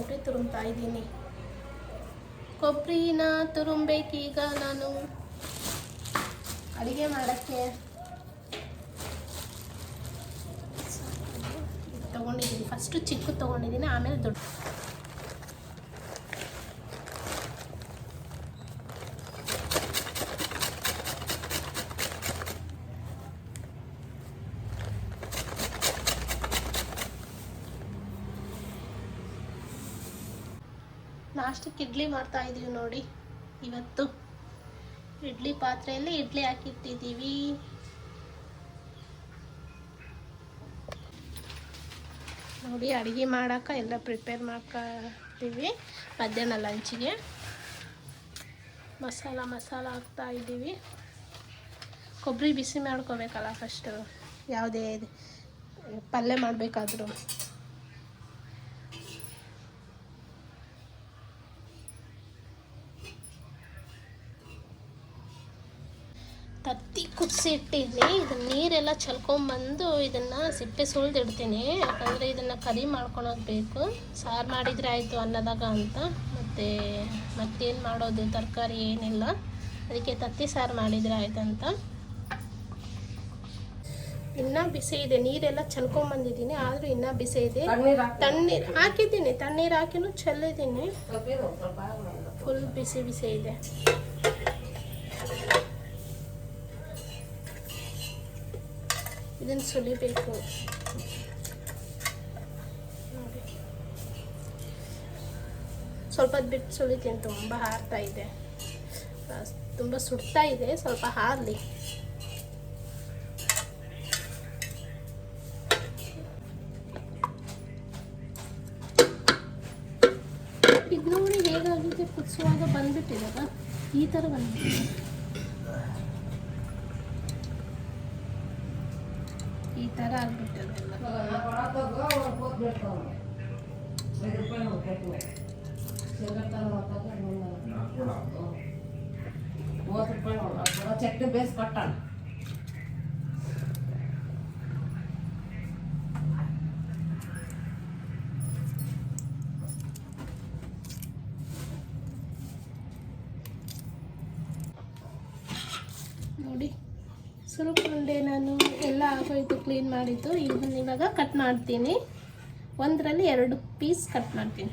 ಕೊಬ್ಬರಿ ತುರುಮ್ತಾ ಇದ್ದೀನಿ. ಕೊಬ್ಬರಿನ ತುರುಮ್ಬೇಕೀಗ ನಾನು ಅಡುಗೆ ಮಾಡೋಕ್ಕೆ. ತೊಗೊಂಡಿದ್ದೀನಿ, ಫಸ್ಟು ಚಿಕ್ಕದು ತೊಗೊಂಡಿದ್ದೀನಿ, ಆಮೇಲೆ ದೊಡ್ಡ. ನಾಷ್ಟಕ್ಕೆ ಇಡ್ಲಿ ಮಾಡ್ತಾ ಇದ್ದೀವಿ ನೋಡಿ. ಇವತ್ತು ಇಡ್ಲಿ ಪಾತ್ರೆಯಲ್ಲಿ ಇಡ್ಲಿ ಹಾಕಿಟ್ಟಿದ್ದೀವಿ. ನೋಡಿ ಅಡುಗೆ ಮಾಡೋಕೆ ಎಲ್ಲ ಪ್ರಿಪೇರ್ ಮಾಡ್ಕೊತೀವಿ. ಮಧ್ಯಾಹ್ನ ಲಂಚಿಗೆ ಮಸಾಲ ಹಾಕ್ತಾ ಇದ್ದೀವಿ. ಕೊಬ್ಬರಿ ಬಿಸಿ ಮಾಡ್ಕೋಬೇಕಲ್ಲ ಫಸ್ಟು, ಯಾವುದೇ ಪಲ್ಯ ಮಾಡಬೇಕಾದ್ರೂ. ತತ್ತಿ ಕುದಿಸಿ ಇಟ್ಟಿದ್ದೀನಿ. ಇದನ್ನ ನೀರೆಲ್ಲ ಚಲ್ಕೊಂಬಂದು ಇದನ್ನು ಸಿಪ್ಪೆ ಸುಲಿದಿಡ್ತೀನಿ, ಯಾಕಂದರೆ ಇದನ್ನು ಕರಿ ಮಾಡ್ಕೊಳೋದು ಬೇಕು. ಸಾರು ಮಾಡಿದರೆ ಆಯಿತು ಅನ್ನದಾಗ ಅಂತ. ಮತ್ತೇನು ಮಾಡೋದು, ತರಕಾರಿ ಏನಿಲ್ಲ, ಅದಕ್ಕೆ ತತ್ತಿ ಸಾರು ಮಾಡಿದರೆ ಆಯ್ತಂತ. ಇನ್ನೂ ಬಿಸಿ ಇದೆ, ನೀರೆಲ್ಲ ಚಲ್ಕೊಂಬಂದಿದ್ದೀನಿ, ಆದರೂ ಇನ್ನೂ ಬಿಸಿ ಇದೆ. ತಣ್ಣೀರು ಹಾಕಿದ್ದೀನಿ, ತಣ್ಣೀರು ಹಾಕಿನೂ ಚೆಲ್ಲಿದ್ದೀನಿ. ಫುಲ್ ಬಿಸಿ ಇದೆ. ಇದನ್ನು ಸುಲಿಬೇಕು ನೋಡಿ. ಸ್ವಲ್ಪ ಬಿಟ್ಟು ಸುಲಿತೀನಿ, ತುಂಬ ಹಾರ್ತಾ ಇದೆ, ತುಂಬ ಸುಡ್ತಾ ಇದೆ, ಸ್ವಲ್ಪ ಹಾರಲಿ. ಇದು ನೋಡಿ ಹೇಗಾಗಿದೆ, ಕುದಿಸುವಾಗ ಬಂದ್ಬಿಟ್ಟಿದಾಗ ಈ ಥರ ಬಂದ್ಬಿಟ್ಟಿದೆ. ಈ ಥರ ಆಗ್ಬಿಟ್ಟದೆಲ್ಲ. ಚಟ್ನಿ ಬೇಸ್ ಕಟ್ಟಣ. ನೋಡಿ ಸುರುಕೊಂಡೆ ನಾನು, ಎಲ್ಲ ಆಗೋಯ್ತು ಕ್ಲೀನ್ ಮಾಡಿದ್ದು. ಇವಾಗ ಕಟ್ ಮಾಡ್ತೀನಿ. ಒಂದರಲ್ಲಿ 2 ಪೀಸ್ ಕಟ್ ಮಾಡ್ತೀನಿ.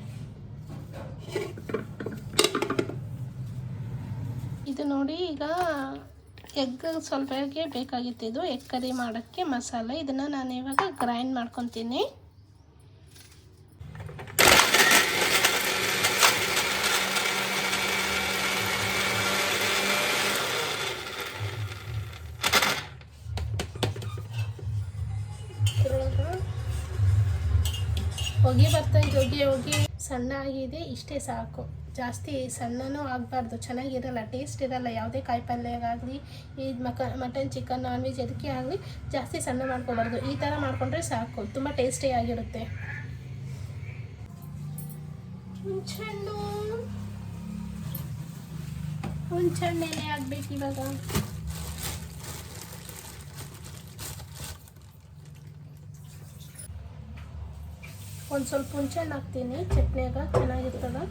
ಇದು ನೋಡಿ, ಈಗ ಎಗ್ ಸ್ವಲ್ಪ ಬೇಕಾಗಿತ್ತು. ಇದು ಎಗ್ ಕರಿ ಮಾಡೋಕ್ಕೆ ಮಸಾಲೆ. ಇದನ್ನು ನಾನು ಇವಾಗ ಗ್ರೈಂಡ್ ಮಾಡ್ಕೊತೀನಿ. ಹೊಗೆ ಬರ್ತಾ ಇದೆ, ಹೊಗೆ ಸಣ್ಣ ಆಗಿದೆ, ಇಷ್ಟೇ ಸಾಕು. ಜಾಸ್ತಿ ಸಣ್ಣನೂ ಆಗಬಾರ್ದು, ಚೆನ್ನಾಗಿರಲ್ಲ, ಟೇಸ್ಟ್ ಇರಲ್ಲ. ಯಾವುದೇ ಕಾಯಿ ಪಲ್ಯಗಾಗಲಿ, ಈ ಮಟನ್ ಚಿಕನ್ ನಾನ್ ವೆಜ್ ಅದಕ್ಕೆ ಆಗಲಿ ಜಾಸ್ತಿ ಸಣ್ಣ ಮಾಡ್ಕೊಬಾರ್ದು. ಈ ಥರ ಮಾಡಿಕೊಂಡ್ರೆ ಸಾಕು, ತುಂಬ ಟೇಸ್ಟಿಯಾಗಿರುತ್ತೆ. ಹುಂಚೆಣ್ಣೆ ಆಗಬೇಕು ಇವಾಗ. ಒಂದು ಸ್ವಲ್ಪ ಹುಂಚೆಹಣ್ಣು ಹಾಕ್ತೀನಿ, ಚಟ್ನಿಯಾಗ ಚೆನ್ನಾಗಿರ್ತದೆ.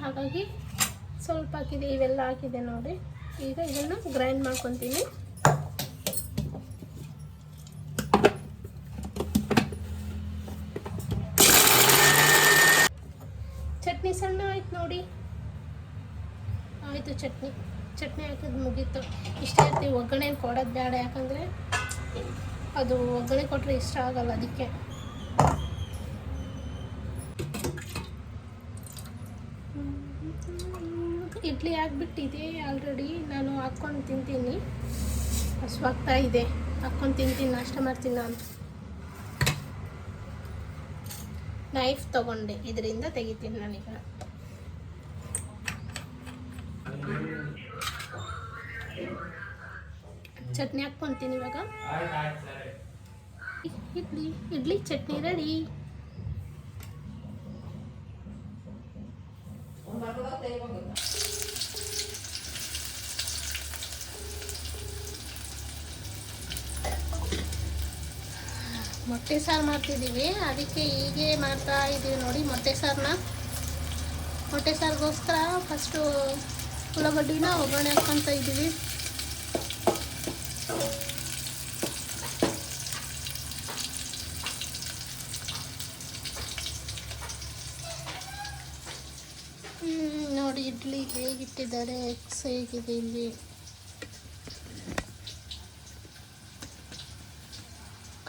ಹಾಗಾಗಿ ಸ್ವಲ್ಪ ಹಾಕಿದೆ, ಇವೆಲ್ಲ ಹಾಕಿದೆ ನೋಡಿ. ಈಗ ಇದನ್ನು ಗ್ರೈಂಡ್ ಮಾಡ್ಕೊತೀನಿ. ಚಟ್ನಿ ಸಣ್ಣ ಆಯ್ತು ನೋಡಿ, ಆಯಿತು. ಚಟ್ನಿ ಹಾಕಿದ್ದು ಮುಗೀತು. ಇಷ್ಟ ಇರ್ತೀವಿ, ಒಗ್ಗರಣೆ ಕೊಡೋದು ಬೇಡ, ಯಾಕಂದರೆ ಅದು ಒಗ್ಗರಣೆ ಕೊಟ್ಟರೆ ಇಷ್ಟ ಆಗಲ್ಲ, ಅದಕ್ಕೆ. ಇಡ್ಲಿ ಆಗಿಬಿಟ್ಟಿದೆ ಆಲ್ರೆಡಿ, ನಾನು ಹಾಕ್ಕೊಂಡು ತಿಂತೀನಿ. ಹಸುವಾಗ್ತಾ ಇದೆ, ಹಾಕ್ಕೊಂಡು ತಿಂತೀನಿ, ನಾಷ್ಟ ಮಾಡ್ತೀನಿ ನಾನು. ನೈಫ್ ತೊಗೊಂಡೆ, ಇದರಿಂದ ತೆಗಿತೀನಿ ನಾನೀಗ. ಚಟ್ನಿ ಹಾಕ್ಕೊತೀನಿ ಇವಾಗ. ಇಡ್ಲಿ ಚಟ್ನಿ ರೆಡಿ. ಮೊಟ್ಟೆ ಮೊಟ್ಟೆ ಸಾರು ಮಾಡ್ತಿದ್ದೀವಿ, ಅದಕ್ಕೆ ಹೀಗೆ ಮಾಡ್ತಾ ಇದ್ದೀವಿ ನೋಡಿ. ಮೊಟ್ಟೆ ಸಾರಿಗೋಸ್ಕರ ಫಸ್ಟು ಉಳ್ಳಾಗಡ್ಡಿನ ಒಗ್ಗರಣೆ ಹಾಕ್ಕೊತ ಇದ್ದೀವಿ. ನೋಡಿ ಇಡ್ಲಿ ಹೇಗಿಟ್ಟಿದ್ದಾರೆ, ಎಗ್ಸ್ ಹೇಗಿದೆ ಇಲ್ಲಿ.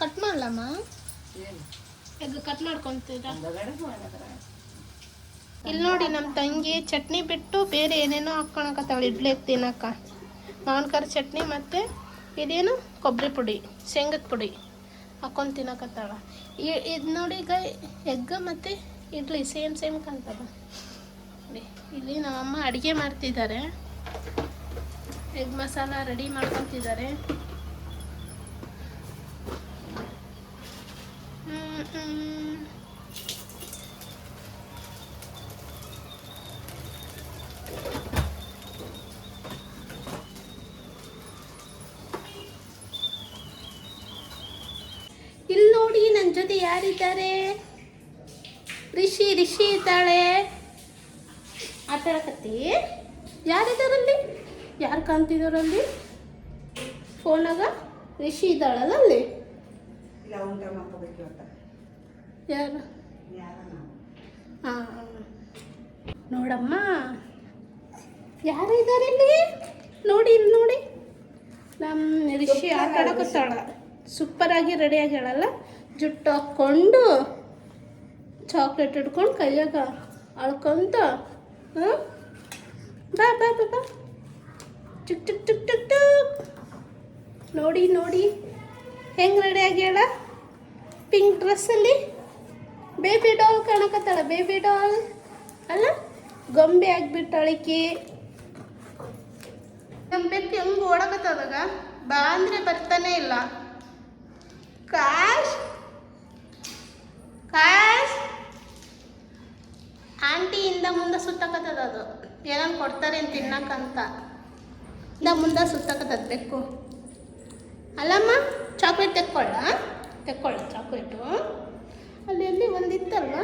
ಕಟ್ ಮಾಡಲಮ್ಮ, ಎಗ್ ಕಟ್ ಮಾಡ್ಕೊತೀರಾ? ಇಲ್ಲಿ ನೋಡಿ ನಮ್ಮ ತಂಗಿ ಚಟ್ನಿ ಬಿಟ್ಟು ಬೇರೆ ಏನೇನೋ ಹಾಕ್ಕೊಳಕತ್ತಾಳೆ ಇಡ್ಲಿ ತಿನ್ನಕ್ಕ. ಮಾವಿನಕಾಯಿ ಚಟ್ನಿ ಮತ್ತು ಇದೇನು ಕೊಬ್ಬರಿ ಪುಡಿ, ಶೇಂಗದ ಪುಡಿ ಹಾಕ್ಕೊಂಡು ತಿನ್ನಕತ್ತಾಳ. ಇದು ನೋಡಿ ಈಗ ಎಗ್ ಮತ್ತು ಇಡ್ಲಿ ಸೇಮ್ ಕಾಣ್ತದ. ಇಲ್ಲಿ ನಮ್ಮಮ್ಮ ಅಡುಗೆ ಮಾಡ್ತಿದ್ದಾರೆ, ಎಗ್ ಮಸಾಲ ರೆಡಿ ಮಾಡ್ಕೊತಿದ್ದಾರೆ. ಇಲ್ಲಿ ನೋಡಿ ನನ್ನ ಜೊತೆ ಯಾರಿದ್ದಾರೆ? ರಿಷಿ ಇದ್ದಾಳೆ. ಆಟಾಡಕತ್ತಿ. ಯಾರಿದ್ದಾರಲ್ಲಿ? ಯಾರು ಕಾಣ್ತಿದ್ದಾರಲ್ಲಿ ಫೋನಾಗ? ರಿಷಿ ಇದ್ದಾಳಲ್ಲ ಅಲ್ಲಿ. ಯಾರು? ಹಾಂ ನೋಡಮ್ಮ, ಯಾರು ಇದ್ದಾರೆ ಇಲ್ಲಿ? ನೋಡಿ ಇಲ್ಲಿ ನೋಡಿ, ನಮ್ಮ ರಿಷಿ ಆಟ ಆಡಕತ್ತಾಳ. ಸೂಪರಾಗಿ ರೆಡಿ ಆಗ್ಯಾಳಲ್ಲ, ಜುಟ್ಟು ಹಾಕ್ಕೊಂಡು ಚಾಕ್ಲೇಟ್ ಹಿಡ್ಕೊಂಡು ಕೈಯಾಗ ಅಳ್ಕೊಂತ. ಹಾಂ ಬಾ ಬಾ ಬಾ ಬಾ, ಟುಕ್ ಟುಕ್ ಟುಕ್ ಟುಕ್ ಟುಕ್. ನೋಡಿ ಹೆಂಗೆ ರೆಡಿ ಆಗ್ಯಾಳ, ಪಿಂಕ್ ಡ್ರೆಸ್ಸಲ್ಲಿ. ಬೇಬಿ ಡಾಲ್ ಕಾಣಕತ್ತಾಳ, ಬೇಬಿ ಡಾಲ್ ಅಲ್ಲ, ಗೊಂಬೆ ಆಗಿಬಿಟ್ಟಾಳಿಕಿ. ನಮ್ಮ ಬೆಕ್ಕು ಹೆಂಗೆ ಓಡಕತ್ತದಾಗ, ಬಾ ಅಂದರೆ ಬರ್ತಾನೆ ಇಲ್ಲ. ಕಾಶ್ ಆಂಟಿಯಿಂದ ಮುಂದೆ ಸುತ್ತಕತ್ತದ, ಅದು ಏನನ್ನು ಕೊಡ್ತಾರೆ ಅಂತ ತಿನ್ನಕ್ಕಂತ ಮುಂದೆ ಸುತ್ತಕತ್ತದ ಬೆಕ್ಕು. ಅಲ್ಲಮ್ಮ, ಚಾಕ್ಲೇಟ್ ತೆಕ್ಕೊಳ್ಳ ಚಾಕ್ಲೇಟು. ಅಲ್ಲಿ ಒಂದಿತ್ತಲ್ವ,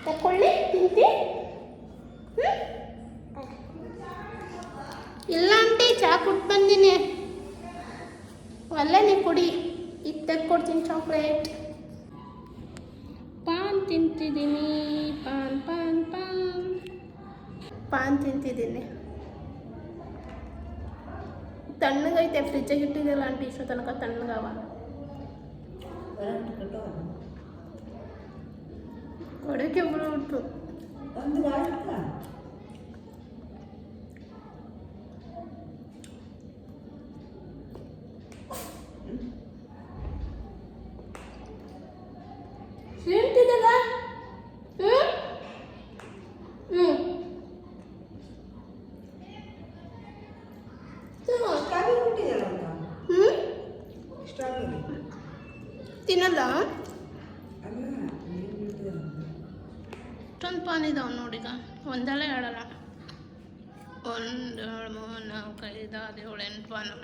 ತೆಕ್ಕೊಳ್ಳಿ, ತಿಂತಿ? ಇಲ್ಲ ಆಂಟಿ, ಚಾ ಕೊಟ್ಟು ಬಂದಿನಿ. ಅಲ್ಲೇ ನೀ ಕುಡಿ, ಇದು ತೆಕ್ಕೊಡ್ತೀನಿ ಚಾಕ್ಲೇಟ್. ಪಾನ್ ತಿಂತಿದ್ದೀನಿ, ಪಾನ್ ತಿಂತಿದ್ದೀನಿ. ತಣ್ಣಗೈತೆ, ಫ್ರಿಜ್ಜಾಗಿ ಇಟ್ಟಿದ್ದಲ್ಲ ಆಂಟಿ, ಇಷ್ಟು ತನಕ ತಣ್ಣಗವ. ಕೊಡಕ್ಕೆ ಬಿಡ್ಬಿಟ್ಟು ಹೇಳ್ತಿದ್ದಲ್ಲ. ತಿನ್ನಲ್ಲ. ಇಷ್ಟೊಂದು ಪಾನ್ ಇದಾವೆ ನೋಡಿಗ, ಒಂದಳೆ ಆಡಲ್ಲ. 1 2 3 4 5 6 7 8 ಪಾನು.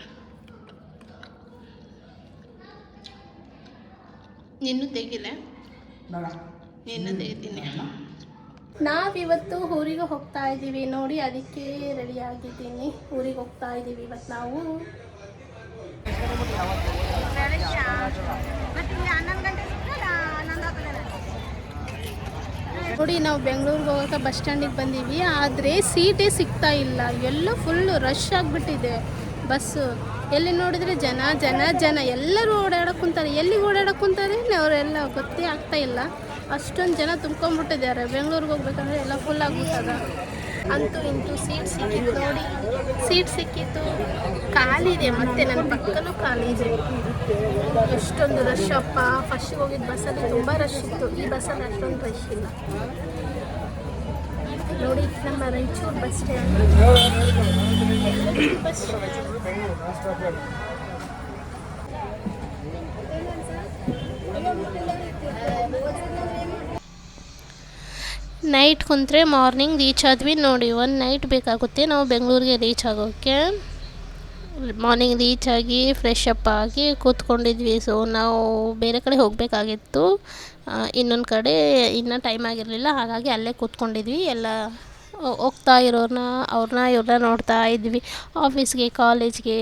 ನಿನ್ನೂ ತೆಗಿಲೆ, ನಿನ್ನೂ ತೆಗಿತೀನಿ. ನಾವಿವತ್ತು ಊರಿಗೆ ಹೋಗ್ತಾ ಇದ್ದೀವಿ ನೋಡಿ, ಅದಕ್ಕೆ ರೆಡಿ ಆಗಿದ್ದೀನಿ. ಊರಿಗೆ ಹೋಗ್ತಾ ಇದ್ದೀವಿ ಇವತ್ತು ನಾವು. ನೋಡಿ, ನಾವು ಬೆಂಗಳೂರಿಗೆ ಹೋಗೋಕೆ ಬಸ್ ಸ್ಟ್ಯಾಂಡಿಗೆ ಬಂದೀವಿ, ಆದರೆ ಸೀಟೇ ಸಿಗ್ತಾ ಇಲ್ಲ. ಎಲ್ಲ ಫುಲ್ಲು ರಶ್ ಆಗಿಬಿಟ್ಟಿದೆ ಬಸ್ಸು. ಎಲ್ಲಿ ನೋಡಿದರೆ ಜನ ಎಲ್ಲರೂ ಓಡಾಡಕ್ಕೆ ಕುಂತಾರೆ. ಎಲ್ಲಿಗೆ ಓಡಾಡಕ್ಕೆ ಕುಂತಾರೆ ಅವರೆಲ್ಲ ಗೊತ್ತೇ ಆಗ್ತಾ ಇಲ್ಲ. ಅಷ್ಟೊಂದು ಜನ ತುಂಬ್ಕೊಂಡ್ಬಿಟ್ಟಿದ್ದಾರೆ. ಬೆಂಗಳೂರಿಗೆ ಹೋಗ್ಬೇಕಂದ್ರೆ ಎಲ್ಲ ಫುಲ್ ಆಗಿಬಿಟ್ಟದ. ಅಂತೂ ಇಂತೂ ಸೀಟ್ ಸಿಕ್ಕಿತ್ತು ನೋಡಿ, ಸೀಟ್ ಸಿಕ್ಕಿತ್ತು. ಖಾಲಿದೆ, ಮತ್ತು ನನ್ನ ಪಕ್ಕನೂ ಖಾಲಿ ಇದೆ. ಎಷ್ಟೊಂದು ರಶ್ ಅಪ್ಪ. ಫಸ್ಟಿಗೆ ಹೋಗಿದ್ದ ಬಸ್ಸಲ್ಲಿ ತುಂಬ ರಶ್ ಇತ್ತು, ಈ ಬಸ್ಸಲ್ಲಿ ಅಷ್ಟೊಂದು ರಶ್ ಇಲ್ಲ ನೋಡಿ. ನಮ್ಮ ರಾಯಚೂರು ಬಸ್ ಸ್ಟ್ಯಾಂಡ್. ನೈಟ್ ಕುಂತ್ರೆ ಮಾರ್ನಿಂಗ್ ರೀಚ್ ಆದ್ವಿ ನೋಡಿ. 1 ನೈಟ್ ಬೇಕಾಗುತ್ತೆ ನಾವು ಬೆಂಗಳೂರಿಗೆ ರೀಚ್ ಆಗೋಕ್ಕೆ. ಮಾರ್ನಿಂಗ್ ರೀಚ್ ಆಗಿ ಫ್ರೆಶ್ ಅಪ್ ಆಗಿ ಕೂತ್ಕೊಂಡಿದ್ವಿ. ಸೊ ನಾವು ಬೇರೆ ಕಡೆ ಹೋಗಬೇಕಾಗಿತ್ತು, ಇನ್ನೊಂದು ಕಡೆ ಇನ್ನೂ ಟೈಮ್ ಆಗಿರಲಿಲ್ಲ, ಹಾಗಾಗಿ ಅಲ್ಲೇ ಕೂತ್ಕೊಂಡಿದ್ವಿ. ಎಲ್ಲ ಹೋಗ್ತಾ ಇರೋರನ್ನ ಇವ್ರನ್ನ ನೋಡ್ತಾ ಇದ್ವಿ. ಆಫೀಸ್ಗೆ, ಕಾಲೇಜ್ಗೆ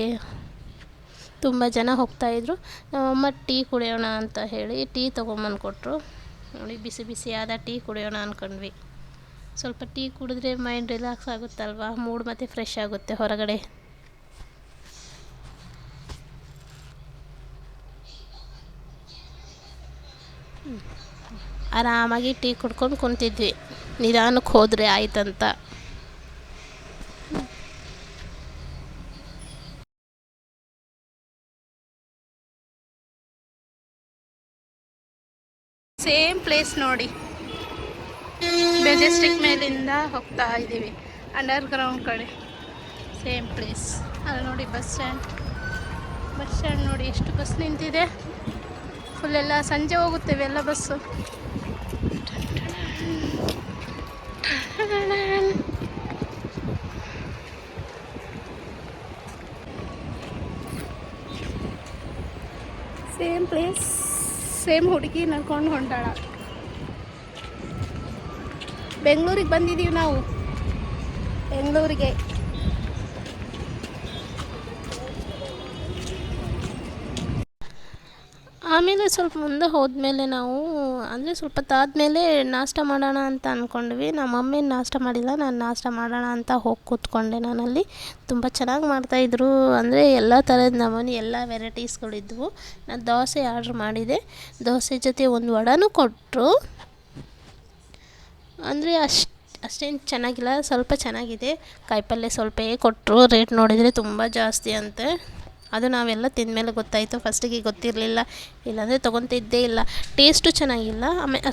ತುಂಬ ಜನ ಹೋಗ್ತಾಯಿದ್ರು. ನಮ್ಮಮ್ಮ ಟೀ ಕುಡಿಯೋಣ ಅಂತ ಹೇಳಿ ಟೀ ತೊಗೊಂಬಂದು ಕೊಟ್ಟರು. ನೋಡಿ, ಬಿಸಿ ಬಿಸಿಯಾದ ಟೀ ಕುಡಿಯೋಣ ಅಂದ್ಕೊಂಡ್ವಿ. ಸ್ವಲ್ಪ ಟೀ ಕುಡಿದ್ರೆ ಮೈಂಡ್ ರಿಲ್ಯಾಕ್ಸ್ ಆಗುತ್ತಲ್ವ, ಮೂಡ್ ಮತ್ತು ಫ್ರೆಶ್ ಆಗುತ್ತೆ ಹೊರಗಡೆ. ಆರಾಮಾಗಿ ಟೀ ಕುಡ್ಕೊಂಡು ಕುಂತಿದ್ವಿ, ನಿಧಾನಕ್ಕೆ ಹೋದರೆ ಆಯ್ತಂತ. ಸೇಮ್ ಪ್ಲೇಸ್ ನೋಡಿ, ಮೆಜೆಸ್ಟಿಕ್ ಮೇಲಿಂದ ಹೋಗ್ತಾ ಇದ್ದೀವಿ ಅಂಡರ್ ಗ್ರೌಂಡ್ ಕಡೆ. Same place. ಅಲ್ಲಿ ನೋಡಿ ಬಸ್ ಸ್ಟ್ಯಾಂಡ್ ನೋಡಿ, ಎಷ್ಟು ಬಸ್ ನಿಂತಿದೆ. ಫುಲ್ ಎಲ್ಲ ಸಂಜೆ ಹೋಗುತ್ತೇವೆ ಎಲ್ಲ ಬಸ್ಸು. ಸೇಮ್ ಪ್ಲೇಸ್, ಸೇಮ್ ಹುಡುಗಿ ನಡ್ಕೊಂಡು ಹೊಂಟಾಳ. ಬೆಂಗಳೂರಿಗೆ ಬಂದಿದ್ದೀವಿ ನಾವು, ಬೆಂಗಳೂರಿಗೆ. ಆಮೇಲೆ ಸ್ವಲ್ಪ ಮುಂದೆ ಹೋದ್ಮೇಲೆ ನಾವು, ಅಂದರೆ ಸ್ವಲ್ಪ ಹೊತ್ತಾದ್ಮೇಲೆ ನಾಷ್ಟ ಮಾಡೋಣ ಅಂತ ಅಂದ್ಕೊಂಡ್ವಿ. ನಮ್ಮ ಮಮ್ಮಿ ನಾಷ್ಟ ಮಾಡಿಲ್ಲ, ನಾನು ನಾಷ್ಟ ಮಾಡೋಣ ಅಂತ ಹೋಗಿ ಕೂತ್ಕೊಂಡೆ. ನಾನಲ್ಲಿ ತುಂಬ ಚೆನ್ನಾಗಿ ಮಾಡ್ತಾಯಿದ್ರು, ಅಂದರೆ ಎಲ್ಲ ಥರದ ನಮೂನಿ ಎಲ್ಲ ವೆರೈಟೀಸ್ಗಳಿದ್ವು. ನಾನು ದೋಸೆ ಆರ್ಡ್ರ್ ಮಾಡಿದೆ. ದೋಸೆ ಜೊತೆ ಒಂದು ವಡೆನೂ ಕೊಟ್ಟರು. ಅಂದರೆ ಅಷ್ಟೇನು ಚೆನ್ನಾಗಿಲ್ಲ, ಸ್ವಲ್ಪ ಚೆನ್ನಾಗಿದೆ. ಕಾಯಿಪಲ್ಯ ಸ್ವಲ್ಪ ಕೊಟ್ಟರು. ರೇಟ್ ನೋಡಿದರೆ ತುಂಬ ಜಾಸ್ತಿ ಅಂತೆ. ಅದು ನಾವೆಲ್ಲ ತಿಂದಮೇಲೆ ಗೊತ್ತಾಯಿತು, ಫಸ್ಟಿಗೆ ಗೊತ್ತಿರಲಿಲ್ಲ, ಇಲ್ಲಾಂದರೆ ತೊಗೊತಿದ್ದೇ ಇಲ್ಲ. ಟೇಸ್ಟು ಚೆನ್ನಾಗಿಲ್ಲ,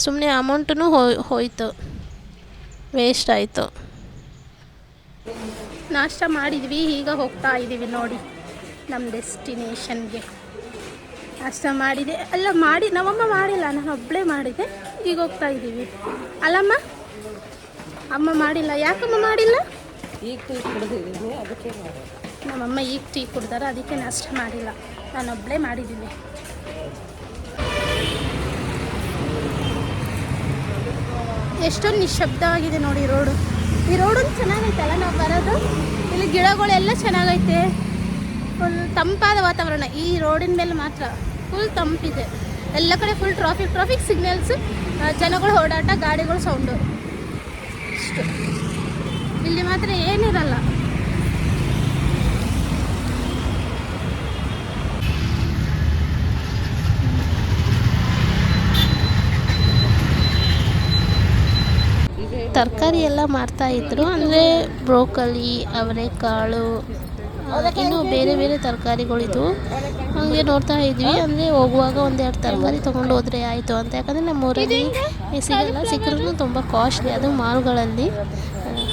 ಸುಮ್ಮನೆ ಅಮೌಂಟೂ ಹೋಯಿತು, ವೇಸ್ಟ್ ಆಯಿತು. ನಾಷ್ಟ ಮಾಡಿದ್ವಿ, ಈಗ ಹೋಗ್ತಾ ಇದ್ದೀವಿ ನೋಡಿ ನಮ್ಮ ಡೆಸ್ಟಿನೇಷನ್ಗೆ. ನಾಷ್ಟ ಮಾಡಿದೆ, ನಮ್ಮಮ್ಮ ಮಾಡಿಲ್ಲ, ನಾನು ಒಬ್ಬಳೇ ಮಾಡಿದೆ. ಈಗ ಹೋಗ್ತಾ ಇದ್ದೀವಿ. ಅಲ್ಲಮ್ಮ, ಅಮ್ಮ ಮಾಡಿಲ್ಲ. ಯಾಕಮ್ಮ ಮಾಡಿಲ್ಲ? ನಮ್ಮಮ್ಮ ಈಗ ಟೀ ಕುಡ್ದಾರ, ಅದಕ್ಕೆ ನಾಷ್ಟ ಮಾಡಿಲ್ಲ, ನಾನೊಬ್ಬಳೇ ಮಾಡಿದ್ದೀನಿ. ಎಷ್ಟೊಂದು ನಿಶಬ್ದವಾಗಿದೆ ನೋಡಿ ರೋಡು. ಈ ರೋಡೊಂದು ಚೆನ್ನಾಗೈತಲ್ಲ, ನಾವು ಬರೋದು ಇಲ್ಲಿ ಗಿಡಗಳೆಲ್ಲ ಚೆನ್ನಾಗೈತೆ. ಫುಲ್ ತಂಪಾದ ವಾತಾವರಣ. ಈ ರೋಡಿನ ಮೇಲೆ ಮಾತ್ರ ಫುಲ್ ತಂಪಿದೆ. ಎಲ್ಲ ಕಡೆ ಫುಲ್ ಟ್ರಾಫಿಕ್ ಸಿಗ್ನಲ್ಸ್, ಜನಗಳು ಓಡಾಟ, ಗಾಡಿಗಳು ಸೌಂಡು, ಇಷ್ಟು. ಇಲ್ಲಿ ಮಾತ್ರ ಏನಿರಲ್ಲ. ತರಕಾರಿ ಎಲ್ಲ ಮಾರ್ತಾಯಿದ್ರು, ಅಂದರೆ ಬ್ರೋಕಲಿ, ಅವರೆಕಾಳು, ಇನ್ನೂ ಬೇರೆ ಬೇರೆ ತರಕಾರಿಗಳಿದ್ವು. ಹಾಗೆ ನೋಡ್ತಾ ಇದ್ವಿ. ಅಂದರೆ ಹೋಗುವಾಗ ಒಂದೆರಡು ತರಕಾರಿ ತೊಗೊಂಡು ಹೋದರೆ ಆಯಿತು ಅಂತ. ಯಾಕಂದರೆ ನಮ್ಮೂರಲ್ಲಿ ಸಿಗಲ್ಲ, ಸಿಕ್ಕರೂ ತುಂಬ ಕಾಸ್ಟ್ಲಿ ಅದು ಮಾಲ್ಗಳಲ್ಲಿ.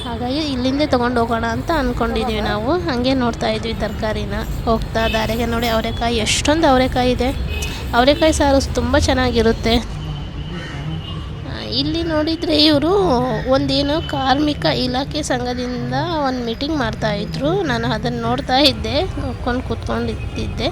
ಹಾಗಾಗಿ ಇಲ್ಲಿಂದೇ ತೊಗೊಂಡು ಹೋಗೋಣ ಅಂತ ಅಂದ್ಕೊಂಡಿದ್ದೀವಿ ನಾವು. ಹಾಗೆ ನೋಡ್ತಾ ಇದ್ವಿ ತರಕಾರಿನ. ಹೋಗ್ತಾ ದಾರಿಗೆ ನೋಡಿ ಅವರೆಕಾಯಿ, ಎಷ್ಟೊಂದು ಅವರೆಕಾಯಿ ಇದೆ. ಅವರೆಕಾಯಿ ಸಾರು ತುಂಬ ಚೆನ್ನಾಗಿರುತ್ತೆ. ಇಲ್ಲಿ ನೋಡಿದರೆ ಇವರು ಒಂದೇನೋ ಕಾರ್ಮಿಕ ಇಲಾಖೆ ಸಂಘದಿಂದ ಒಂದು ಮೀಟಿಂಗ್ ಮಾಡ್ತಾಯಿದ್ರು. ನಾನು ಅದನ್ನು ನೋಡ್ತಾ ಇದ್ದೆ, ನೋಡ್ಕೊಂಡು ಕೂತ್ಕೊಂಡಿದ್ದೆ.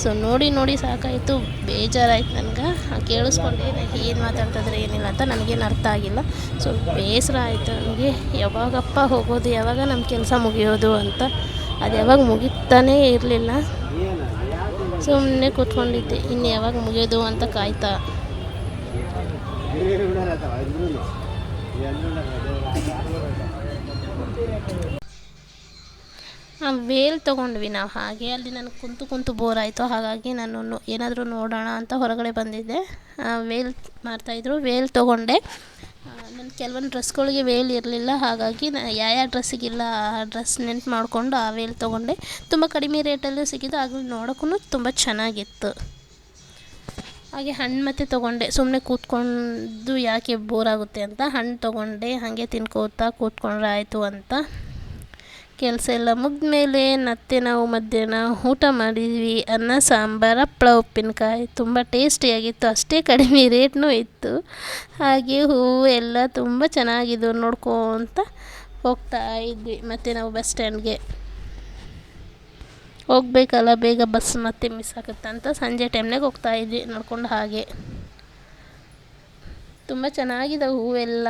ಸೊ ನೋಡಿ ಸಾಕಾಯಿತು, ಬೇಜಾರಾಯ್ತು ನನಗೆ. ಕೇಳಿಸ್ಕೊಂಡೆ ಏನು ಮಾತಾಡ್ತಿದ್ರೆ ಏನಿಲ್ಲ ಅಂತ, ನನಗೇನು ಅರ್ಥ ಆಗಿಲ್ಲ. ಸೊ ಬೇಸರ ಆಯಿತು ನನಗೆ. ಯಾವಾಗಪ್ಪ ಹೋಗೋದು, ಯಾವಾಗ ನಮ್ಮ ಕೆಲಸ ಮುಗಿಯೋದು ಅಂತ. ಅದು ಯಾವಾಗ ಮುಗಿತಾನೇ ಇರಲಿಲ್ಲ. ಸುಮ್ಮನೆ ಕೂತ್ಕೊಂಡಿದ್ದೆ, ಇನ್ನು ಯಾವಾಗ ಮುಗಿಯೋದು ಅಂತ ಕಾಯ್ತಾ. ವೇಲ್ ತೊಗೊಂಡ್ವಿ ನಾವು. ಹಾಗೆ ಅಲ್ಲಿ ನನಗೆ ಕುಂತು ಬೋರ್ ಆಯಿತು. ಹಾಗಾಗಿ ನಾನು ಏನಾದರೂ ನೋಡೋಣ ಅಂತ ಹೊರಗಡೆ ಬಂದಿದ್ದೆ. ವೇಲ್ ಮಾರ್ತಾಯಿದ್ರು, ವೇಲ್ ತೊಗೊಂಡೆ. ನನ್ನ ಕೆಲವೊಂದು ಡ್ರೆಸ್ಗಳಿಗೆ ವೇಲ್ ಇರಲಿಲ್ಲ, ಹಾಗಾಗಿ ಯಾವ ಡ್ರೆಸ್ಸಿಗಿಲ್ಲ ಆ ಡ್ರೆಸ್ ನೆನ್ಪು ಮಾಡಿಕೊಂಡು ಆ ವೇಲ್ ತೊಗೊಂಡೆ. ತುಂಬ ಕಡಿಮೆ ರೇಟಲ್ಲೂ ಸಿಕ್ಕಿದ್ದು, ಆಗಲಿ ನೋಡೋಕ್ಕೂ ತುಂಬ ಚೆನ್ನಾಗಿತ್ತು. ಹಾಗೆ ಹಣ್ಣು ಮತ್ತು ತೊಗೊಂಡೆ. ಸುಮ್ಮನೆ ಕೂತ್ಕೊಂಡು ಯಾಕೆ ಬೋರ್ ಆಗುತ್ತೆ ಅಂತ ಹಣ್ಣು ತೊಗೊಂಡೆ. ಹಾಗೆ ತಿನ್ಕೋತಾ ಕೂತ್ಕೊಂಡ್ರೆ ಆಯಿತು ಅಂತ. ಕೆಲಸ ಎಲ್ಲ ಮುಗಿದ್ಮೇಲೆ ಮತ್ತೆ ನಾವು ಮಧ್ಯಾಹ್ನ ಊಟ ಮಾಡಿದ್ವಿ. ಅನ್ನ, ಸಾಂಬಾರು, ಹಪ್ಪಳ, ಉಪ್ಪಿನಕಾಯಿ. ತುಂಬ ಟೇಸ್ಟಿಯಾಗಿತ್ತು, ಅಷ್ಟೇ ಕಡಿಮೆ ರೇಟ್ನೂ ಇತ್ತು. ಹಾಗೆ ಹೂವು ಎಲ್ಲ ತುಂಬ ಚೆನ್ನಾಗಿದ್ದು ನೋಡ್ಕೊತ ಹೋಗ್ತಾ ಇದ್ವಿ. ಮತ್ತು ನಾವು ಬಸ್ ಸ್ಟ್ಯಾಂಡ್ಗೆ ಹೋಗ್ಬೇಕಲ್ಲ ಬೇಗ ಬಸ್ ಮತ್ತೆ ಮಿಸ್ ಆಗುತ್ತೆ ಅಂತ ಸಂಜೆ ಟೈಮ್ನಾಗ ಹೋಗ್ತಾಯಿದ್ವಿ ನೋಡ್ಕೊಂಡು. ಹಾಗೆ ತುಂಬ ಚೆನ್ನಾಗಿದೆ ಹೂವೆಲ್ಲ.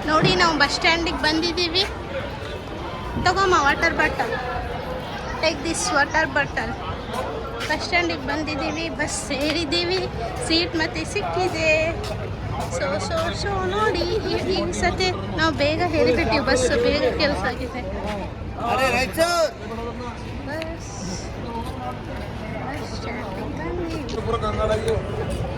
ನೋಡಿ ನಾವು ಬಸ್ ಸ್ಟ್ಯಾಂಡಿಗೆ ಬಂದಿದ್ದೀವಿ. ತಗೊಮ್ಮ water bottle, take this water bottle. Bus ಸ್ಟ್ಯಾಂಡಿಗೆ ಬಂದಿದ್ದೀವಿ, ಬಸ್ ಸೇರಿದ್ದೀವಿ, ಸೀಟ್ ಮತ್ತೆ ಸಿಕ್ಕಿದೆ. ಸೊ ನೋಡಿ ಈ ಸತಿ ನಾವು ಬೇಗ ಹೇರಿಬಿಟ್ಟಿವಿ, ಬಸ್ ಬೇಗ ಕೆಲಸ ಆಗಿದೆ. ಬಸ್ ಸ್ಟ್ಯಾಂಡಿಗೆ ಬಂದಿದ್ದೀವಿ.